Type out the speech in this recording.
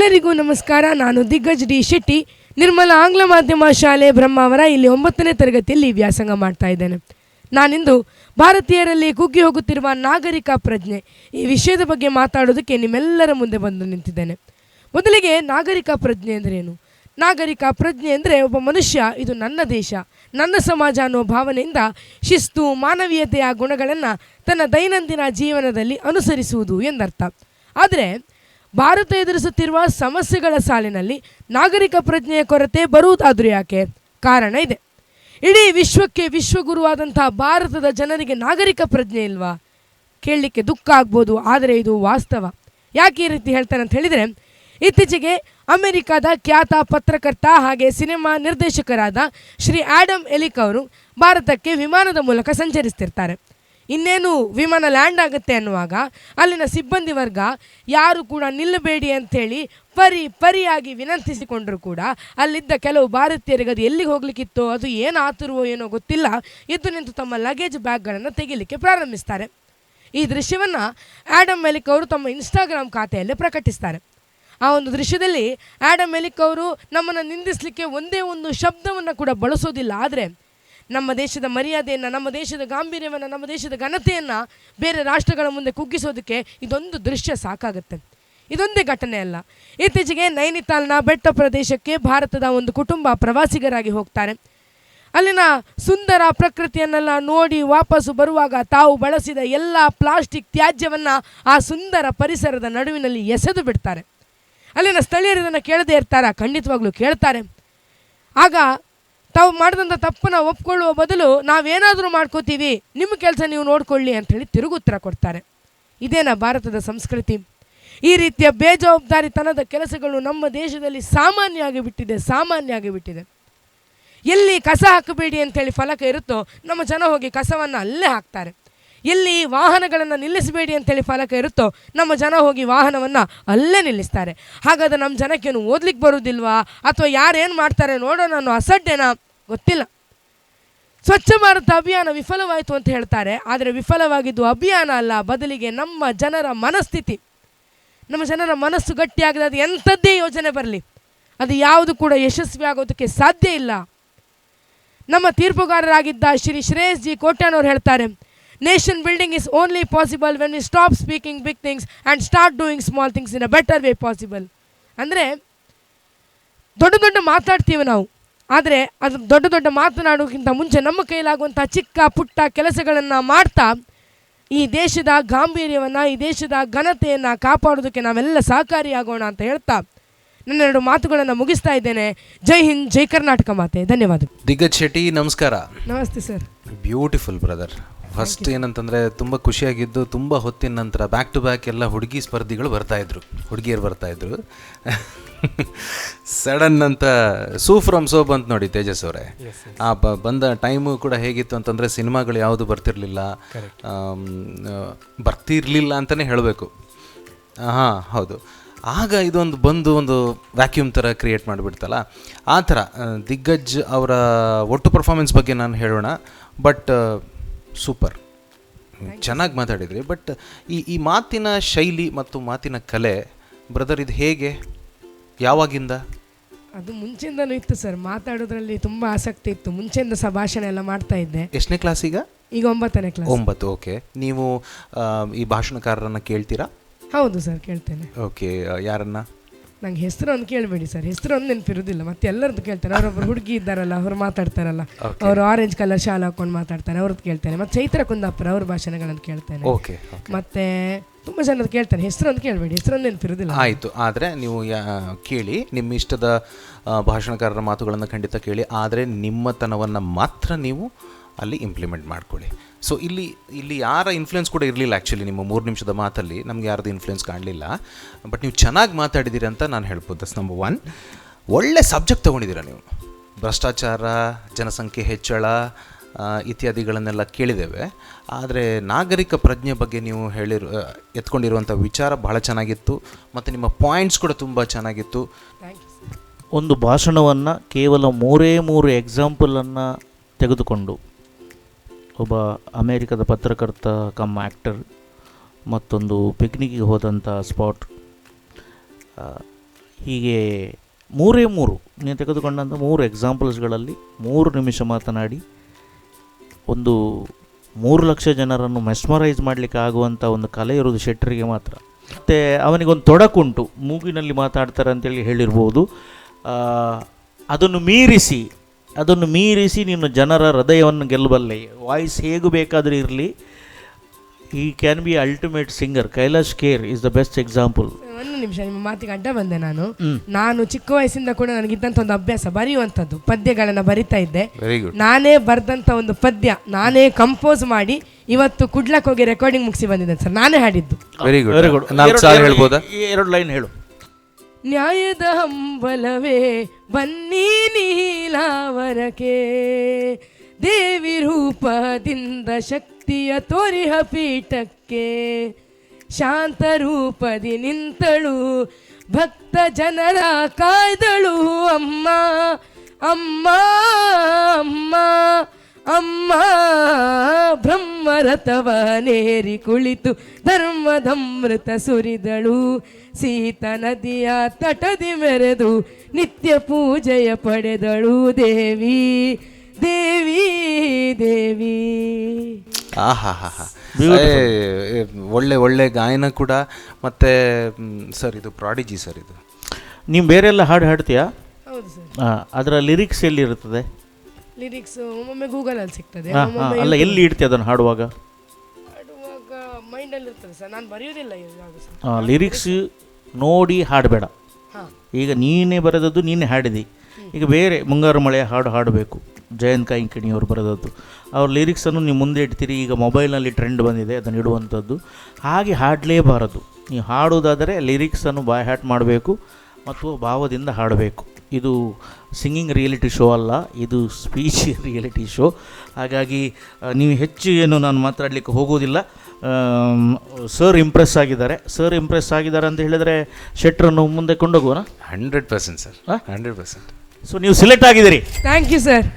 ಎಲ್ಲರಿಗೂ ನಮಸ್ಕಾರ. ನಾನು ದಿಗ್ಗಜ್ ಡಿ ಶೆಟ್ಟಿ, ನಿರ್ಮಲ ಆಂಗ್ಲ ಮಾಧ್ಯಮ ಶಾಲೆ ಬ್ರಹ್ಮಾವರ ಇಲ್ಲಿ 9ನೇ ತರಗತಿಯಲ್ಲಿ ವ್ಯಾಸಂಗ ಮಾಡ್ತಾ ಇದ್ದೇನೆ. ನಾನಿಂದು ಭಾರತೀಯರಲ್ಲಿ ಕುಗ್ಗಿ ಹೋಗುತ್ತಿರುವ ನಾಗರಿಕ ಪ್ರಜ್ಞೆ ಈ ವಿಷಯದ ಬಗ್ಗೆ ಮಾತಾಡೋದಕ್ಕೆ ನಿಮ್ಮೆಲ್ಲರ ಮುಂದೆ ಬಂದು ನಿಂತಿದ್ದೇನೆ. ಮೊದಲಿಗೆ ನಾಗರಿಕ ಪ್ರಜ್ಞೆ ಅಂದ್ರೇನು? ನಾಗರಿಕ ಪ್ರಜ್ಞೆ ಅಂದರೆ ಒಬ್ಬ ಮನುಷ್ಯ ಇದು ನನ್ನ ದೇಶ, ನನ್ನ ಸಮಾಜ ಅನ್ನೋ ಭಾವನೆಯಿಂದ ಶಿಸ್ತು, ಮಾನವೀಯತೆಯ ಗುಣಗಳನ್ನು ತನ್ನ ದೈನಂದಿನ ಜೀವನದಲ್ಲಿ ಅನುಸರಿಸುವುದು ಎಂದರ್ಥ. ಆದರೆ ಭಾರತ ಎದುರಿಸುತ್ತಿರುವ ಸಮಸ್ಯೆಗಳ ಸಾಲಿನಲ್ಲಿ ನಾಗರಿಕ ಪ್ರಜ್ಞೆಯ ಕೊರತೆ ಬರುವುದಾದರೂ ಯಾಕೆ? ಕಾರಣ ಇದೆ. ಇಡೀ ವಿಶ್ವಕ್ಕೆ ವಿಶ್ವಗುರುವಾದಂಥ ಭಾರತದ ಜನರಿಗೆ ನಾಗರಿಕ ಪ್ರಜ್ಞೆ ಇಲ್ವಾ? ಕೇಳಲಿಕ್ಕೆ ದುಃಖ ಆಗ್ಬೋದು, ಆದರೆ ಇದು ವಾಸ್ತವ. ಯಾಕೆ ಈ ರೀತಿ ಹೇಳ್ತಾನೆ ಅಂತ ಹೇಳಿದರೆ, ಇತ್ತೀಚೆಗೆ ಅಮೆರಿಕದ ಖ್ಯಾತ ಪತ್ರಕರ್ತ ಹಾಗೆ ಸಿನಿಮಾ ನಿರ್ದೇಶಕರಾದ ಶ್ರೀ ಆ್ಯಡಮ್ ಎಲಿಕ್ ಅವರು ಭಾರತಕ್ಕೆ ವಿಮಾನದ ಮೂಲಕ ಸಂಚರಿಸ್ತಿರ್ತಾರೆ. ಇನ್ನೇನು ವಿಮಾನ ಲ್ಯಾಂಡ್ ಆಗುತ್ತೆ ಅನ್ನುವಾಗ ಅಲ್ಲಿನ ಸಿಬ್ಬಂದಿ ವರ್ಗ ಯಾರು ಕೂಡ ನಿಲ್ಲಬೇಡಿ ಅಂಥೇಳಿ ಪರಿಯಾಗಿ ವಿನಂತಿಸಿಕೊಂಡರೂ ಕೂಡ ಅಲ್ಲಿದ್ದ ಕೆಲವು ಭಾರತೀಯರಿಗೆ ಅದು ಎಲ್ಲಿಗೆ ಹೋಗ್ಲಿಕ್ಕಿತ್ತೋ, ಅದು ಏನು ಆತುರುವೋ ಏನೋ ಗೊತ್ತಿಲ್ಲ, ಎದ್ದು ನಿಂತು ತಮ್ಮ ಲಗೇಜ್ ಬ್ಯಾಗ್ಗಳನ್ನು ತೆಗಿಲಿಕ್ಕೆ ಪ್ರಾರಂಭಿಸ್ತಾರೆ. ಈ ದೃಶ್ಯವನ್ನು ಆ್ಯಡಮ್ ಎಲಿಕ್ ಅವರು ತಮ್ಮ ಇನ್ಸ್ಟಾಗ್ರಾಮ್ ಖಾತೆಯಲ್ಲಿ ಪ್ರಕಟಿಸ್ತಾರೆ. ಆ ಒಂದು ದೃಶ್ಯದಲ್ಲಿ ಆ್ಯಡಮ್ ಎಲಿಕ್ ಅವರು ನಮ್ಮನ್ನು ನಿಂದಿಸಲಿಕ್ಕೆ ಒಂದೇ ಒಂದು ಶಬ್ದವನ್ನು ಕೂಡ ಬಳಸೋದಿಲ್ಲ. ಆದರೆ ನಮ್ಮ ದೇಶದ ಮರ್ಯಾದೆಯನ್ನು, ನಮ್ಮ ದೇಶದ ಗಾಂಭೀರ್ಯವನ್ನು, ನಮ್ಮ ದೇಶದ ಘನತೆಯನ್ನು ಬೇರೆ ರಾಷ್ಟ್ರಗಳ ಮುಂದೆ ಕುಗ್ಗಿಸೋದಕ್ಕೆ ಇದೊಂದು ದೃಶ್ಯ ಸಾಕಾಗುತ್ತೆ. ಇದೊಂದೇ ಘಟನೆ ಅಲ್ಲ. ಇತ್ತೀಚೆಗೆ ನೈನಿತಾಲ್ನ ಬೆಟ್ಟ ಪ್ರದೇಶಕ್ಕೆ ಭಾರತದ ಒಂದು ಕುಟುಂಬ ಪ್ರವಾಸಿಗರಾಗಿ ಹೋಗ್ತಾರೆ. ಅಲ್ಲಿನ ಸುಂದರ ಪ್ರಕೃತಿಯನ್ನೆಲ್ಲ ನೋಡಿ ವಾಪಸ್ಸು ಬರುವಾಗ ತಾವು ಬಳಸಿದ ಎಲ್ಲ ಪ್ಲಾಸ್ಟಿಕ್ ತ್ಯಾಜ್ಯವನ್ನು ಆ ಸುಂದರ ಪರಿಸರದ ನಡುವಿನಲ್ಲಿ ಎಸೆದು ಬಿಡ್ತಾರೆ. ಅಲ್ಲಿನ ಸ್ಥಳೀಯರು ಇದನ್ನು ಕೇಳದೇ ಇರ್ತಾರೆ? ಖಂಡಿತವಾಗ್ಲೂ ಕೇಳ್ತಾರೆ. ಆಗ ತಾವು ಮಾಡಿದಂಥ ತಪ್ಪನ್ನು ಒಪ್ಕೊಳ್ಳುವ ಬದಲು ನಾವೇನಾದರೂ ಮಾಡ್ಕೋತೀವಿ, ನಿಮ್ಮ ಕೆಲಸ ನೀವು ನೋಡ್ಕೊಳ್ಳಿ ಅಂಥೇಳಿ ತಿರುಗುತ್ತರ ಕೊಡ್ತಾರೆ. ಇದೇನಾ ಭಾರತದ ಸಂಸ್ಕೃತಿ? ಈ ರೀತಿಯ ಬೇಜವಾಬ್ದಾರಿತನದ ಕೆಲಸಗಳು ನಮ್ಮ ದೇಶದಲ್ಲಿ ಸಾಮಾನ್ಯ ಆಗಿಬಿಟ್ಟಿದೆ. ಎಲ್ಲಿ ಕಸ ಹಾಕಬೇಡಿ ಅಂಥೇಳಿ ಫಲಕ ಇರುತ್ತೋ ನಮ್ಮ ಜನ ಹೋಗಿ ಕಸವನ್ನು ಅಲ್ಲೇ ಹಾಕ್ತಾರೆ. ಎಲ್ಲಿ ವಾಹನಗಳನ್ನು ನಿಲ್ಲಿಸಬೇಡಿ ಅಂಥೇಳಿ ಫಲಕ ಇರುತ್ತೋ ನಮ್ಮ ಜನ ಹೋಗಿ ವಾಹನವನ್ನು ಅಲ್ಲೇ ನಿಲ್ಲಿಸ್ತಾರೆ. ಹಾಗಾದರೆ ನಮ್ಮ ಜನಕ್ಕೇನು ಓದ್ಲಿಕ್ಕೆ ಬರೋದಿಲ್ವಾ, ಅಥವಾ ಯಾರೇನು ಮಾಡ್ತಾರೆ ನೋಡೋಣ ಅನ್ನೋ ಅಸಡ್ಡೆನಾ? ಗೊತ್ತಿಲ್ಲ. ಸ್ವಚ್ಛ ಭಾರತ ಅಭಿಯಾನ ವಿಫಲವಾಯಿತು ಅಂತ ಹೇಳ್ತಾರೆ. ಆದರೆ ವಿಫಲವಾಗಿದ್ದು ಅಭಿಯಾನ ಅಲ್ಲ, ಬದಲಿಗೆ ನಮ್ಮ ಜನರ ಮನಸ್ಥಿತಿ. ನಮ್ಮ ಜನರ ಮನಸ್ಸು ಗಟ್ಟಿಯಾಗದೆ ಅದು ಎಂಥದ್ದೇ ಯೋಜನೆ ಬರಲಿ, ಅದು ಯಾವುದು ಕೂಡ ಯಶಸ್ವಿ ಆಗೋದಕ್ಕೆ ಸಾಧ್ಯ ಇಲ್ಲ. ನಮ್ಮ ತೀರ್ಪುಗಾರರಾಗಿದ್ದ ಶ್ರೀ ಶ್ರೇಯಸ್ ಜಿ ಕೋಟ್ಯಾನವರು ಹೇಳ್ತಾರೆ, nation building is only possible when we stop speaking big things and start doing small things in a better way possible. ಅಂದರೆ ದೊಡ್ಡ ಮಾತಾಡ್ತೀವಿ ನಾವು, ಆದರೆ ಅದು ದೊಡ್ಡ ಮಾತನಾಡೋಕ್ಕಿಂತ ಮುಂಚೆ ನಮ್ಮ ಕೈಲಾಗುವಂಥ ಚಿಕ್ಕ ಪುಟ್ಟ ಕೆಲಸಗಳನ್ನು ಮಾಡ್ತಾ ಈ ದೇಶದ ಗಾಂಭೀರ್ಯವನ್ನು, ಈ ದೇಶದ ಘನತೆಯನ್ನು ಕಾಪಾಡೋದಕ್ಕೆ ನಾವೆಲ್ಲ ಸಹಕಾರಿಯಾಗೋಣ ಅಂತ ಹೇಳ್ತಾ ನನ್ನೆರಡು ಮಾತುಗಳನ್ನು ಮುಗಿಸ್ತಾ ಇದ್ದೇನೆ. ಜೈ ಹಿಂದ್, ಜೈ ಕರ್ನಾಟಕ ಮಾತೆ. ಧನ್ಯವಾದ. ದಿಗ್ಗಜ್ ಶೆಟ್ಟಿ, ನಮಸ್ಕಾರ. ನಮಸ್ತೆ ಸರ್. Beautiful brother. ಫಸ್ಟ್ ಏನಂತಂದರೆ ತುಂಬ ಖುಷಿಯಾಗಿದ್ದು, ತುಂಬ ಹೊತ್ತಿನ ನಂತರ ಬ್ಯಾಕ್ ಟು ಬ್ಯಾಕ್ ಎಲ್ಲ ಹುಡುಗಿಯರು ಬರ್ತಾಯಿದ್ರು. ಸಡನ್ ಅಂತ ಸೂ ಫ್ರಮ್ ಸೋ ಬಂತು ನೋಡಿ ತೇಜಸ್ ಅವರೇ. ಆ ಬಂದ ಟೈಮು ಕೂಡ ಹೇಗಿತ್ತು ಅಂತಂದರೆ ಸಿನಿಮಾಗಳು ಯಾವುದು ಬರ್ತಿರಲಿಲ್ಲ ಅಂತಲೇ ಹೇಳಬೇಕು. ಹಾಂ ಹೌದು. ಆಗ ಇದೊಂದು ಬಂದು ಒಂದು ವ್ಯಾಕ್ಯೂಮ್ ಥರ ಕ್ರಿಯೇಟ್ ಮಾಡಿಬಿಡ್ತಲ್ಲ, ಆ ಥರ ದಿಗ್ಗಜ್ ಅವರ ಒಟ್ಟು ಪರ್ಫಾರ್ಮೆನ್ಸ್ ಬಗ್ಗೆ ನಾನು ಹೇಳೋಣ. ಬಟ್ ಸೂಪರ್, ಚೆನ್ನಾಗಿ ಮಾತಾಡಿದ್ರಿ. ಬಟ್ ಈ ಮಾತಿನ ಶೈಲಿ ಮತ್ತು ಮಾತಿನ ಕಲೆ ಬ್ರದರ್, ಇದು ಹೇಗೆ, ಯಾವಾಗಿಂದ? ಅದು ಮುಂಚೆಯಿಂದಲೂ ಇತ್ತು ಸರ್. ಮಾತಾಡೋದ್ರಲ್ಲಿ ತುಂಬ ಆಸಕ್ತಿ ಇತ್ತು. ಮುಂಚೆಯಿಂದ ಭಾಷಣ ಎಲ್ಲ ಮಾಡ್ತಾ ಇದ್ದೆ. ಎಷ್ಟನೇ ಕ್ಲಾಸ್ ಈಗ? ಈಗ 9ನೇ ಕ್ಲಾಸ್. 9. ಓಕೆ. ನೀವು ಈ ಭಾಷಣಕಾರರನ್ನು ಕೇಳ್ತೀರಾ? ಹೌದು ಸರ್, ಕೇಳ್ತೇನೆ. ಓಕೆ. ಯಾರನ್ನ? ನಂಗೆ ಹೆಸರು ಒಂದು ಕೇಳಬೇಡಿ ಸರ್, ಹೆಸರು ಒಂದು ನೆನಪಿರೋದಿಲ್ಲ. ಮತ್ತೆ ಎಲ್ಲರದ್ದು ಕೇಳ್ತೇನೆ. ಅವರೊಬ್ಬರು ಹುಡುಗಿ ಇದ್ದಾರಲ್ಲ, ಅವ್ರು ಮಾತಾಡ್ತಾರಲ್ಲ, ಅವರು ಆರೆಂಜ್ ಕಲರ್ ಶಾಲ್ ಹಾಕೊಂಡು ಮಾತಾಡ್ತಾರೆ, ಅವ್ರದ್ದು ಕೇಳ್ತೇನೆ. ಮತ್ತು ಚೈತ್ರ ಕುಂದಾಪುರ ಅವ್ರ ಭಾಷಣಗಳನ್ನು ಕೇಳ್ತೇನೆ. ಓಕೆ. ಮತ್ತೆ ತುಂಬ ಜನದ್ದು ಕೇಳ್ತೇನೆ. ಹೆಸರು ಒಂದು ಕೇಳಬೇಡಿ, ಹೆಸರು ಒಂದು ನೆನಪಿರೋದಿಲ್ಲ. ಆಯಿತು. ಆದರೆ ನೀವು ಕೇಳಿ, ನಿಮ್ಮ ಇಷ್ಟದ ಭಾಷಣಕಾರರ ಮಾತುಗಳನ್ನು ಖಂಡಿತ ಕೇಳಿ. ಆದರೆ ನಿಮ್ಮತನವನ್ನು ಮಾತ್ರ ನೀವು ಅಲ್ಲಿ ಇಂಪ್ಲಿಮೆಂಟ್ ಮಾಡ್ಕೊಳ್ಳಿ. ಸೊ ಇಲ್ಲಿ ಯಾರ ಇನ್ಫ್ಲುಯೆನ್ಸ್ ಕೂಡ ಇರಲಿಲ್ಲ. ಆ್ಯಕ್ಚುಲಿ ನಿಮ್ಮ 3 ನಿಮಿಷದ ಮಾತಲ್ಲಿ ನಮ್ಗೆ ಯಾರ್ದು ಇನ್ಫ್ಲುಯೆನ್ಸ್ ಕಾಣಲಿಲ್ಲ. ಬಟ್ ನೀವು ಚೆನ್ನಾಗಿ ಮಾತಾಡಿದ್ದೀರಿ ಅಂತ ನಾನು ಹೇಳ್ಬೋದು. That's number 1. ಒಳ್ಳೆ ಸಬ್ಜೆಕ್ಟ್ ತೊಗೊಂಡಿದ್ದೀರ ನೀವು. ಭ್ರಷ್ಟಾಚಾರ, ಜನಸಂಖ್ಯೆ ಹೆಚ್ಚಳ ಇತ್ಯಾದಿಗಳನ್ನೆಲ್ಲ ಕೇಳಿದ್ದೇವೆ. ಆದರೆ ನಾಗರಿಕ ಪ್ರಜ್ಞೆ ಬಗ್ಗೆ ನೀವು ಎತ್ಕೊಂಡಿರುವಂಥ ವಿಚಾರ ಬಹಳ ಚೆನ್ನಾಗಿತ್ತು, ಮತ್ತು ನಿಮ್ಮ ಪಾಯಿಂಟ್ಸ್ ಕೂಡ ತುಂಬ ಚೆನ್ನಾಗಿತ್ತು. ಒಂದು ಭಾಷಣವನ್ನು ಕೇವಲ 3 ಎಕ್ಸಾಂಪಲನ್ನು ತೆಗೆದುಕೊಂಡು ಒಬ್ಬ ಅಮೇರಿಕದ ಪತ್ರಕರ್ತ ಕಮ್ ಆ್ಯಕ್ಟರ್, ಮತ್ತೊಂದು ಪಿಕ್ನಿಕ್ಗೆ ಹೋದಂಥ ಸ್ಪಾಟ್, ಹೀಗೆ ಮೂರು ನೀವು ತೆಗೆದುಕೊಂಡಂಥ 3 ಎಕ್ಸಾಂಪಲ್ಸ್ಗಳಲ್ಲಿ 3 ನಿಮಿಷ ಮಾತನಾಡಿ ಒಂದು 3 ಲಕ್ಷ ಜನರನ್ನು ಮೆಸ್ಮರೈಸ್ ಮಾಡಲಿಕ್ಕೆ ಆಗುವಂಥ ಒಂದು ಕಲೆ ಇರೋದು ಶೆಟ್ಟರಿಗೆ ಮಾತ್ರ. ಮತ್ತು ಅವನಿಗೊಂದು ತೊಡಕುಂಟು, ಮೂಗಿನಲ್ಲಿ ಮಾತಾಡ್ತಾರೆ ಅಂತೇಳಿ ಹೇಳಿರ್ಬೋದು. ಅದನ್ನು ಮೀರಿಸಿ ನೀನು ಜನರ ಹೃದಯವನ್ನು ಗೆಲ್ಲಬಲ್ಲೆ. ವಾಯ್ಸ್ ಹೇಗೂ ಬೇಕಾದರೂ ಇರಲಿ, ಈ can be ultimate singer. Kailash Kher is the best example. ಒಂದು ನಿಮಿಷ, ನಿಮ್ಮ ಮಾತಿಗೆ ಅಡ್ಡ ಬಂದೆ. ನಾನು ಚಿಕ್ಕ ವಯಸ್ಸಿಂದ ಕೂಡ ನನಗಿದ್ದಂಥ ಒಂದು ಅಭ್ಯಾಸ ಬರೆಯುವಂಥದ್ದು, ಪದ್ಯಗಳನ್ನು ಬರಿತಾ ಇದ್ದೆ. Very good. ನಾನೇ ಬರೆದಂಥ ಒಂದು ಪದ್ಯ ನಾನೇ ಕಂಪೋಸ್ ಮಾಡಿ ಇವತ್ತು ಕುಡ್ಲಕ್ಕೆ ಹೋಗಿ ರೆಕಾರ್ಡಿಂಗ್ ಮುಗಿಸಿ ಬಂದಿದ್ದೇನೆ ಸರ್, ನಾನೇ ಹಾಡಿದ್ದು. Very good, very good. 4 ಸಾಲ ಹೇಳ್ಬೋದಾ? 2 ಲೈನ್ ಹೇಳು. ನ್ಯಾಯದ ಹಂಬಲವೇ ಬನ್ನಿ ನೀಲಾವರಕ್ಕೆ, ದೇವಿ ರೂಪದಿಂದ ಶಕ್ತಿಯ ತೋರಿಹ ಪೀಠಕ್ಕೆ, ಶಾಂತ ರೂಪದಿ ನಿಂತಳು ಭಕ್ತ ಜನರ ಕಾಯ್ದಳು ಅಮ್ಮ ಅಮ್ಮ ಅಮ್ಮ ಅಮ್ಮ, ಬ್ರಹ್ಮರಥವನೇರಿ ಕುಳಿತು ಧರ್ಮದಮೃತ ಸುರಿದಳು, ಸೀತ ನದಿಯ ತಟದಿ ಮೆರೆದು ನಿತ್ಯ ಪೂಜೆಯ ಪಡೆದಳು ದೇವಿ ದೇವಿ ದೇವಿ. ಆಹಾ, ಒಳ್ಳೆ ಗಾಯನ ಕೂಡ. ಮತ್ತೆ ಸರ್ ಇದು ಪ್ರಾಡಿಜಿ ಸರ್. ಇದು ನೀವು ಬೇರೆಲ್ಲ ಹಾಡು ಹಾಡ್ತೀಯಾ? ಹೌದು ಸರ್. ಅದರ ಲಿರಿಕ್ಸ್ ಎಲ್ಲಿರುತ್ತದೆ? ಲಿರಿಕ್ಸ್ ಒಮ್ಮೊಮ್ಮೆ ಗೂಗಲಲ್ಲಿ ಸಿಗ್ತದೆ, ಅಲ್ಲ ಎಲ್ಲಿ ಇಡ್ತೀಯ ಅದನ್ನು ಹಾಡುವಾಗ? ಹಾಡುವಾಗ ಮೈಂಡಲ್ಲಿ ಇರ್ತದೆ ಸರ್, ನಾನು ಬರೆಯೋದಿಲ್ಲ ಇವಾಗ ಸರ್. ಲಿರಿಕ್ಸ್ ನೋಡಿ ಹಾಡಬೇಡ. ಹಾಂ, ಈಗ ನೀನೇ ಬರೆದದ್ದು ನೀನೇ ಹಾಡಿದಿ. ಈಗ ಬೇರೆ ಮುಂಗಾರು ಮಳೆಯ ಹಾಡು ಹಾಡಬೇಕು, ಜಯಂತ್ ಕಾಯಿಂಕಿಣಿಯವರು ಬರೆದದ್ದು. ಅವ್ರ ಲಿರಿಕ್ಸನ್ನು ನೀವು ಮುಂದೆ ಇಡ್ತೀರಿ. ಈಗ ಮೊಬೈಲ್ನಲ್ಲಿ ಟ್ರೆಂಡ್ ಬಂದಿದೆ ಅದನ್ನು ಇಡುವಂಥದ್ದು. ಹಾಗೆ ಹಾಡಲೇಬಾರದು. ನೀವು ಹಾಡುವುದಾದರೆ ಲಿರಿಕ್ಸನ್ನು ಬಾಯ್ ಹ್ಯಾಟ್ ಮಾಡಬೇಕು ಮತ್ತು ಭಾವದಿಂದ ಹಾಡಬೇಕು. ಇದು ಸಿಂಗಿಂಗ್ ರಿಯಾಲಿಟಿ ಶೋ ಅಲ್ಲ, ಇದು ಸ್ಪೀಚ್ ರಿಯಾಲಿಟಿ ಶೋ. ಹಾಗಾಗಿ ನೀವು ಹೆಚ್ಚು ಏನು ನಾನು ಮಾತಾಡಲಿಕ್ಕೆ ಹೋಗೋದಿಲ್ಲ. ಸರ್ ಇಂಪ್ರೆಸ್ ಆಗಿದ್ದಾರೆ ಅಂತ ಹೇಳಿದರೆ ಶೆಟ್ರನ್ನು ಮುಂದೆ ಕೊಂಡೋಗುವನಾ? 100% ಸರ್, 100%. ಸೊ ನೀವು ಸೆಲೆಕ್ಟ್ ಆಗಿದ್ದೀರಿ. Thank you sir.